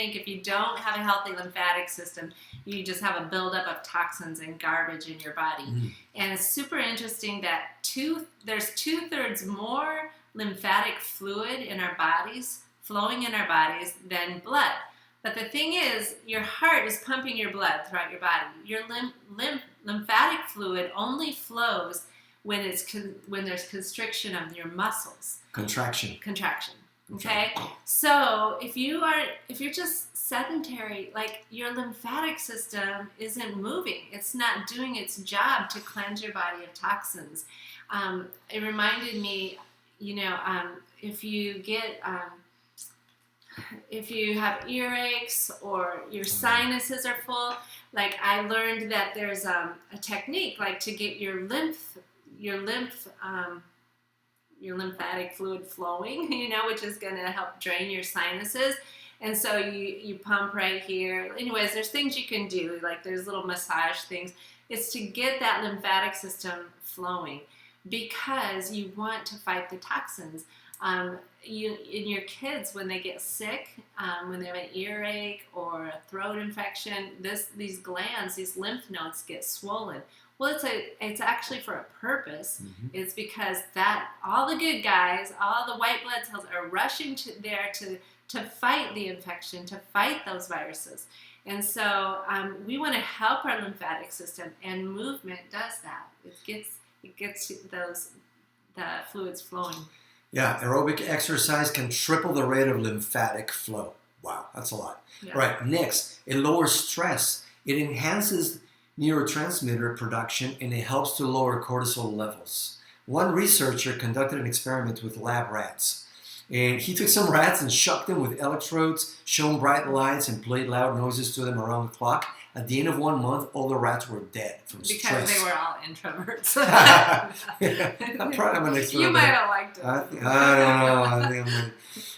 think if you don't have a healthy lymphatic system, you just have a buildup of toxins and garbage in your body. And it's super interesting that there's 2/3 more lymphatic fluid in our bodies, flowing in our bodies, than blood. But the thing is, your heart is pumping your blood throughout your body. Your lymphatic fluid only flows when there's constriction of your muscles. Contraction. Okay? So if you're just sedentary, like your lymphatic system isn't moving. It's not doing its job to cleanse your body of toxins. It reminded me, if you have earaches or your sinuses are full, like I learned that there's a technique like to get your lymphatic fluid flowing, which is going to help drain your sinuses. And so you pump right here. Anyways, there's things you can do, like there's little massage things. It's to get that lymphatic system flowing because you want to fight the toxins. In your kids, when they get sick, when they have an earache or a throat infection, these glands, these lymph nodes get swollen. Well, it's actually for a purpose. It's because that all the good guys, all the white blood cells are rushing there to fight the infection, to fight those viruses. And so we want to help our lymphatic system, and movement does that. It gets the fluids flowing. Yeah, aerobic exercise can triple the rate of lymphatic flow. Wow, that's a lot. Yeah. Right, next, it lowers stress. It enhances neurotransmitter production, and it helps to lower cortisol levels. One researcher conducted an experiment with lab rats. And he took some rats and shocked them with electrodes, shone bright lights, and played loud noises to them around the clock. At the end of 1 month, all the rats were dead from stress. Because they were all introverts. I'm proud of an extrovert. You might have liked it. I don't know.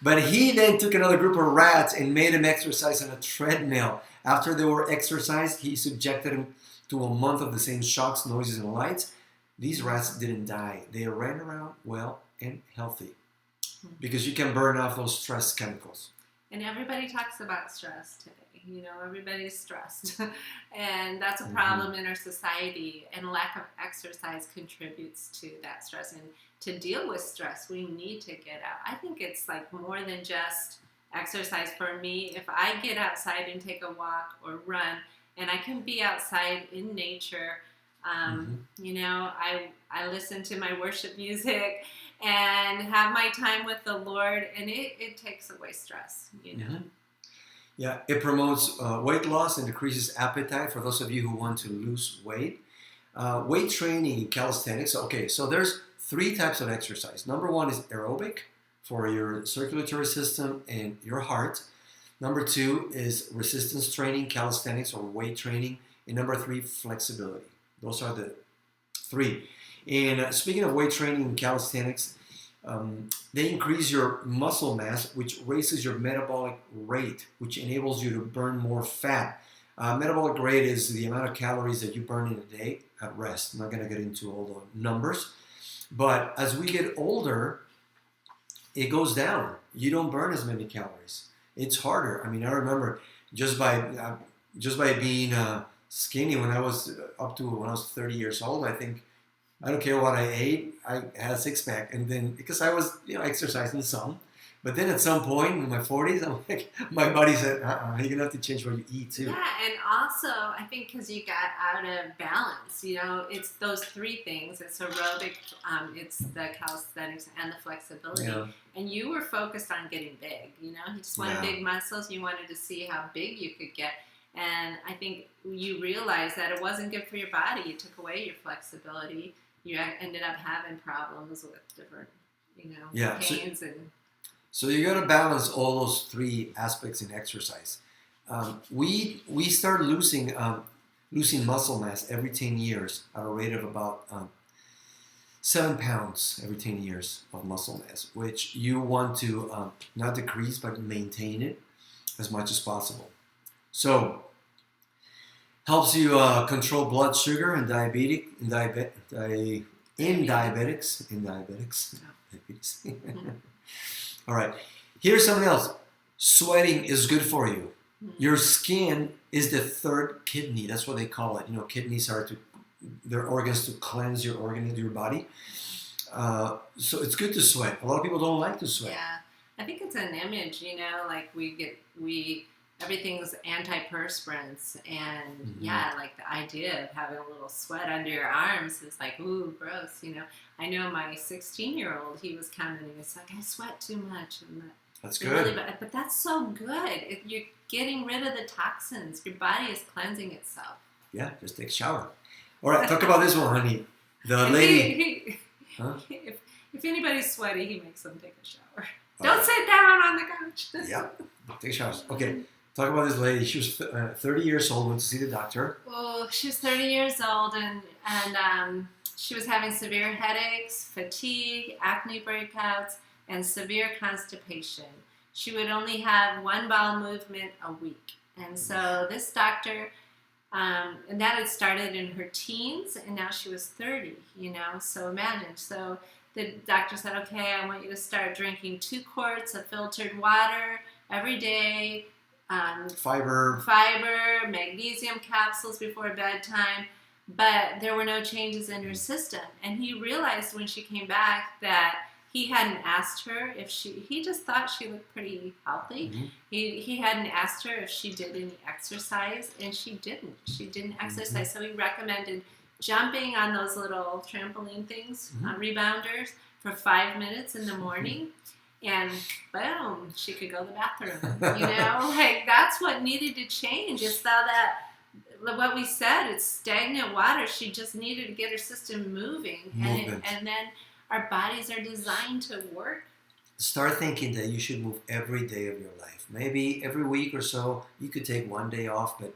But he then took another group of rats and made them exercise on a treadmill. After they were exercised, he subjected them to a month of the same shocks, noises, and lights. These rats didn't die. They ran around well and healthy. Because you can burn off those stress chemicals. And everybody talks about stress today. Everybody's stressed. And that's a problem in our society. And lack of exercise contributes to that stress. And to deal with stress, we need to get out. I think it's like more than just exercise for me. If I get outside and take a walk or run, and I can be outside in nature, I listen to my worship music and have my time with the Lord, and it takes away stress, Yeah, it promotes weight loss and decreases appetite for those of you who want to lose weight. Weight training in calisthenics. Okay, so there's 3 types of exercise. Number 1 is aerobic for your circulatory system and your heart. Number 2 is resistance training, calisthenics or weight training. And number 3, flexibility. Those are the 3. And speaking of weight training and calisthenics, they increase your muscle mass, which raises your metabolic rate, which enables you to burn more fat. Metabolic rate is the amount of calories that you burn in a day at rest. I'm not going to get into all the numbers. But as we get older, it goes down. You don't burn as many calories. It's harder. I mean, I remember just by being skinny when I was 30 years old, I don't care what I ate, I had a 6-pack. And then, because I was, exercising some. But then at some point in my 40s, I'm like, my body said, you're going to have to change what you eat too. Yeah, and also, I think because you got out of balance, it's those 3 things. It's aerobic, it's the calisthenics, and the flexibility. Yeah. And you were focused on getting big, you just wanted big muscles. You wanted to see how big you could get. And I think you realized that it wasn't good for your body. You took away your flexibility. You ended up having problems with different, pains So you got to balance all those 3 aspects in exercise. We start losing muscle mass every 10 years at a rate of about 7 pounds every 10 years of muscle mass, which you want to not decrease but maintain it as much as possible. So helps you control blood sugar and diabetes. All right. Here's something else. Sweating is good for you. Mhm. Your skin is the third kidney. That's what they call it. Kidneys are they're organs to cleanse your your body. So it's good to sweat. A lot of people don't like to sweat. Yeah, I think it's an image, like we everything's antiperspirants, and yeah, like the idea of having a little sweat under your arms is like, ooh, gross. I know my 16-year-old, he was commenting, it's like, I sweat too much, and That's really good. bad. But that's so good. You're getting rid of the toxins. Your body is cleansing itself. Yeah, just take a shower. All right, talk about this one, honey. The And lady. Huh? if anybody's sweaty, he makes them take a shower. Okay. Don't sit down on the couch. Yeah, take showers. Okay, talk about this lady. She was 30 years old, went to see the doctor. Well, she was 30 years old, and she was having severe headaches, fatigue, acne breakouts, and severe constipation. She would only have one bowel movement a week. And so this doctor, and that had started in her teens, and now she was 30, so imagine. So the doctor said, okay, I want you to start drinking 2 quarts of filtered water every day, Fiber, magnesium capsules before bedtime, but there were no changes in her system. And he realized when she came back that he hadn't asked her if he just thought she looked pretty healthy. Mm-hmm. He hadn't asked her if she did any exercise, and she didn't exercise. So he recommended jumping on those little trampoline things, rebounders, for 5 minutes in the morning. And boom, she could go to the bathroom. Like that's what needed to change. It's that what we said, it's stagnant water. She just needed to get her system moving. And then our bodies are designed to work. Start thinking that you should move every day of your life. Maybe every week or so, you could take one day off, but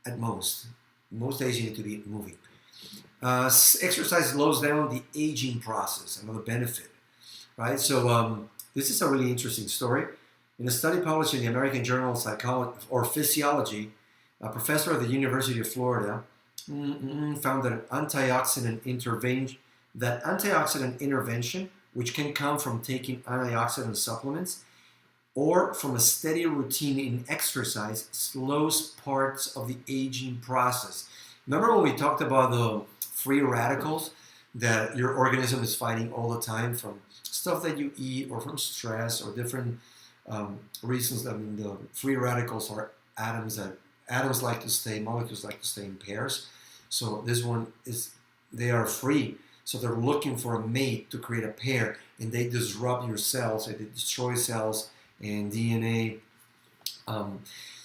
at most days you need to be moving. Exercise slows down the aging process, another benefit, right? So this is a really interesting story. In a study published in the American Journal of Psychology or Physiology, a professor at the University of Florida found that antioxidant intervention, which can come from taking antioxidant supplements or from a steady routine in exercise, slows parts of the aging process. Remember when we talked about the free radicals that your organism is fighting all the time from stuff that you eat or from stress or different reasons? I mean, the free radicals are molecules like to stay in pairs. So this one they are free. So they're looking for a mate to create a pair, and they disrupt your cells, they destroy cells and DNA.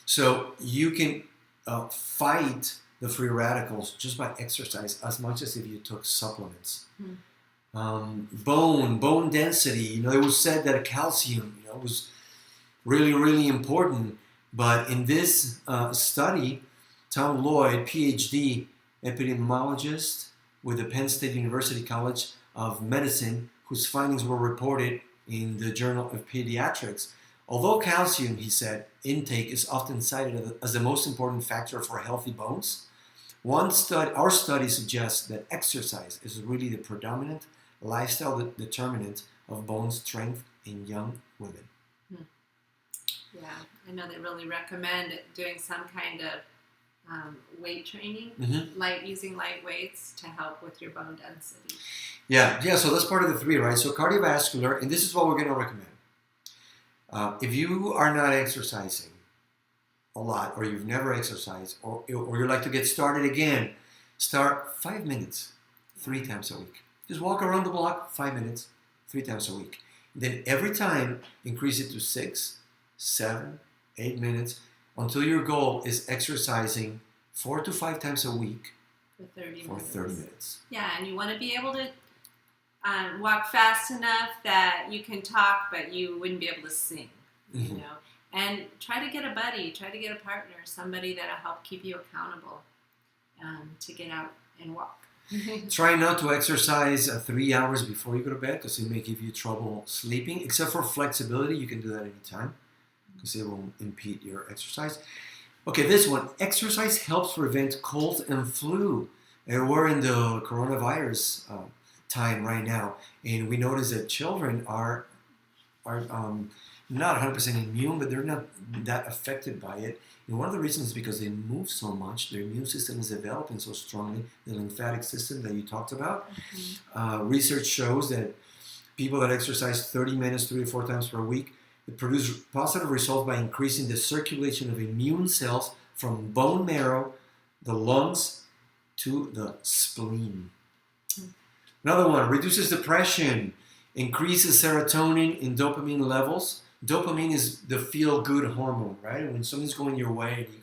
So you can fight the free radicals just by exercise as much as if you took supplements. Bone density. It was said that calcium, was really, really important. But in this study, Tom Lloyd, PhD, epidemiologist with the Penn State University College of Medicine, whose findings were reported in the Journal of Pediatrics. Although calcium, he said, intake is often cited as the most important factor for healthy bones, our study suggests that exercise is really the predominant lifestyle determinant of bone strength in young women. Yeah, I know they really recommend doing some kind of weight training, using light weights to help with your bone density. Yeah, so that's part of the 3, right? So cardiovascular, and this is what we're going to recommend. If you are not exercising a lot, or you've never exercised, or you'd like to get started again, start 5 minutes, 3 times a week. Just walk around the block, 5 minutes, 3 times a week. Then every time, increase it to 6, 7, 8 minutes, until your goal is exercising 4 to 5 times a week for 30 minutes. Yeah, and you want to be able to walk fast enough that you can talk, but you wouldn't be able to sing, And try to get a buddy, try to get a partner, somebody that'll help keep you accountable to get out and walk. Try not to exercise 3 hours before you go to bed because it may give you trouble sleeping. Except for flexibility, you can do that anytime because it won't impede your exercise. Okay, this one. Exercise helps prevent cold and flu. And we're in the coronavirus time right now, and we notice that children are not 100% immune, but they're not that affected by it. And one of the reasons is because they move so much, their immune system is developing so strongly, the lymphatic system that you talked about. Research shows that people that exercise 30 minutes 3 or 4 times per week, they produce positive results by increasing the circulation of immune cells from bone marrow, the lungs, to the spleen. Another one, reduces depression, increases serotonin and dopamine levels. Dopamine is the feel-good hormone, right? When something's going your way,